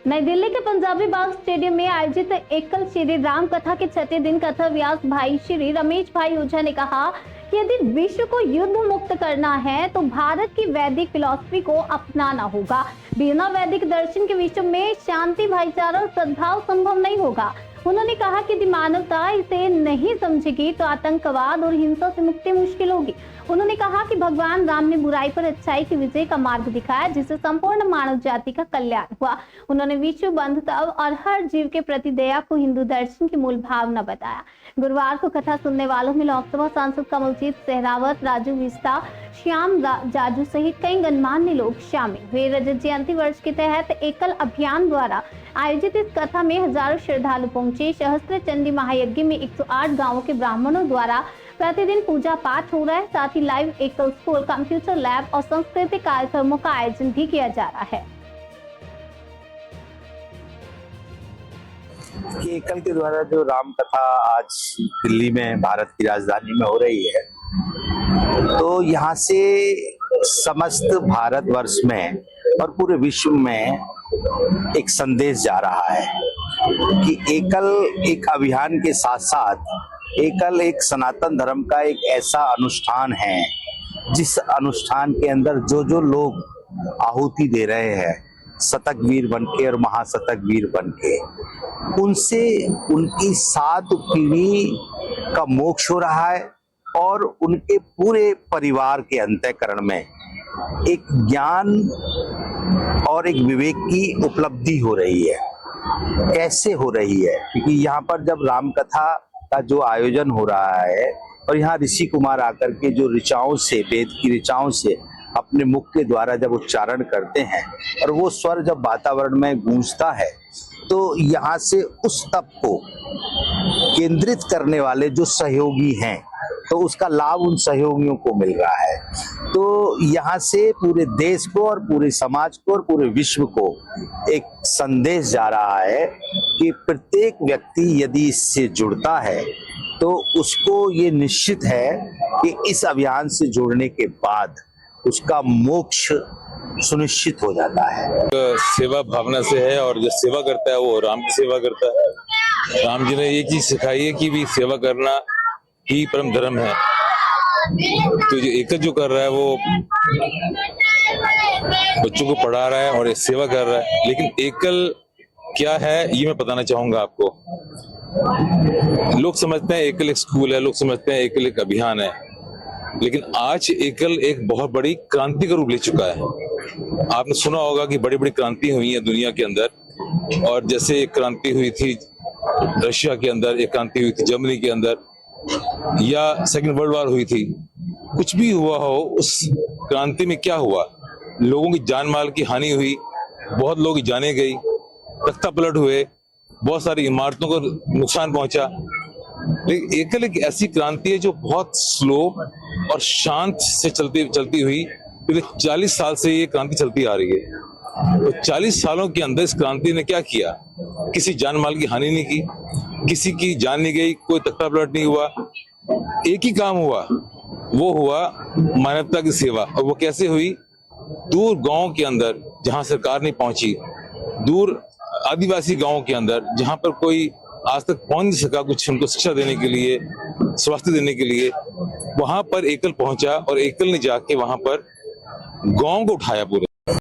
नई दिल्ली के पंजाबी बाग स्टेडियम में आयोजित एकल श्री राम कथा के छठे दिन कथा व्यास भाई श्री रमेश भाई ओझा ने कहा कि यदि विश्व को युद्ध मुक्त करना है तो भारत की वैदिक फिलॉसफी को अपनाना होगा। बिना वैदिक दर्शन के विश्व में शांति, भाईचारा और सद्भाव संभव नहीं होगा। उन्होंने कहा कि यदि मानवता इसे नहीं समझेगी तो आतंकवाद और हिंसा से मुक्ति मुश्किल होगी। उन्होंने कहा कि भगवान राम ने बुराई पर अच्छाई की विजय का मार्ग दिखाया, जिससे संपूर्ण मानव जाति का कल्याण हुआ। उन्होंने विश्व बंधुता और हर जीव के प्रति दया को हिंदू दर्शन की मूल भावना बताया। गुरुवार को कथा सुनने वालों में लोकसभा सांसद कमलजीत सहरावत, राजू विस्ता, श्याम जाजू सहित कई गणमान्य लोग शामिल हुए। रजत जयंती वर्ष के तहत एकल अभियान द्वारा आयोजित इस कथा में हजारों श्रद्धालु पहुंचे। सहस्त्र चंडी महायज्ञ में 108 गांवों के ब्राह्मणों द्वारा प्रतिदिन पूजा पाठ हो रहा है। साथ ही लाइव एकल स्कूल, कंप्यूटर लैब और सांस्कृतिक कार्यक्रमों का आयोजन भी किया जा रहा है। एकल के द्वारा जो राम कथा आज दिल्ली में, भारत की राजधानी में हो रही है, तो यहाँ से समस्त भारतवर्ष में और पूरे विश्व में एक संदेश जा रहा है कि एकल एक अभियान के साथ साथ एकल एक सनातन धर्म का एक ऐसा अनुष्ठान है जिस अनुष्ठान के अंदर जो लोग आहुति दे रहे हैं शतक वीर बनके और महाशतक वीर बनके, उनसे उनकी 7 पीढ़ी का मोक्ष हो रहा है और उनके पूरे परिवार के अंतःकरण में एक ज्ञान और एक विवेक की उपलब्धि हो रही है। कैसे हो रही है? क्योंकि यहाँ पर जब राम कथा का जो आयोजन हो रहा है और यहाँ ऋषि कुमार आकर के जो ऋचाओं से, वेद की ऋचाओं से अपने मुख के द्वारा जब उच्चारण करते हैं और वो स्वर जब वातावरण में गूंजता है, तो यहाँ से उस तप को केंद्रित करने वाले जो सहयोगी हैं, तो उसका लाभ उन सहयोगियों को मिल रहा है। तो यहाँ से पूरे देश को और पूरे समाज को और पूरे विश्व को एक संदेश जा रहा है कि प्रत्येक व्यक्ति यदि इससे जुड़ता है तो उसको ये निश्चित है कि इस अभियान से जुड़ने के बाद उसका मोक्ष सुनिश्चित हो जाता है। सेवा भावना से है और जो सेवा करता है वो राम की सेवा करता है। राम जी ने ये चीज सिखाई है कि भी सेवा करना ही परम धर्म है। तो जो एकल जो कर रहा है वो बच्चों को पढ़ा रहा है और सेवा कर रहा है, लेकिन एकल क्या है ये मैं बताना चाहूंगा आपको। लोग समझते हैं एकल एक स्कूल है, लोग समझते हैं एकल एक अभियान है, लेकिन आज एकल एक बहुत बड़ी क्रांति का रूप ले चुका है। आपने सुना होगा कि बड़ी बड़ी क्रांति हुई है दुनिया के अंदर, और जैसे एक क्रांति हुई थी रशिया के अंदर, एक क्रांति हुई थी जर्मनी के अंदर, या सेकंड वर्ल्ड वॉर हुई थी। कुछ भी हुआ हो, उस क्रांति में क्या हुआ, लोगों की जान माल की हानि हुई, बहुत लोग जाने गई, तख्ता पलट हुए, बहुत सारी इमारतों को नुकसान पहुंचा। लेकिन एकल एक ऐसी क्रांति है जो बहुत स्लो और शांत से चलती हुई पिछले 40 साल से ये क्रांति चलती आ रही है। तो 40 सालों के अंदर इस क्रांति ने क्या किया? किसी जान माल की हानि नहीं की, किसी की जान नहीं गई, कोई तख्ता पलट नहीं हुआ। एक ही काम हुआ, वो हुआ मानवता की सेवा। और वो कैसे हुई? दूर गांव के अंदर जहां सरकार नहीं पहुंची, दूर आदिवासी गांवों के अंदर जहां पर कोई आज तक पहुंच नहीं सका कुछ उनको शिक्षा देने के लिए, स्वास्थ्य देने के लिए, वहां पर एकल पहुंचा और एकल ने जाके वहां पर गांव को उठाया पूरे।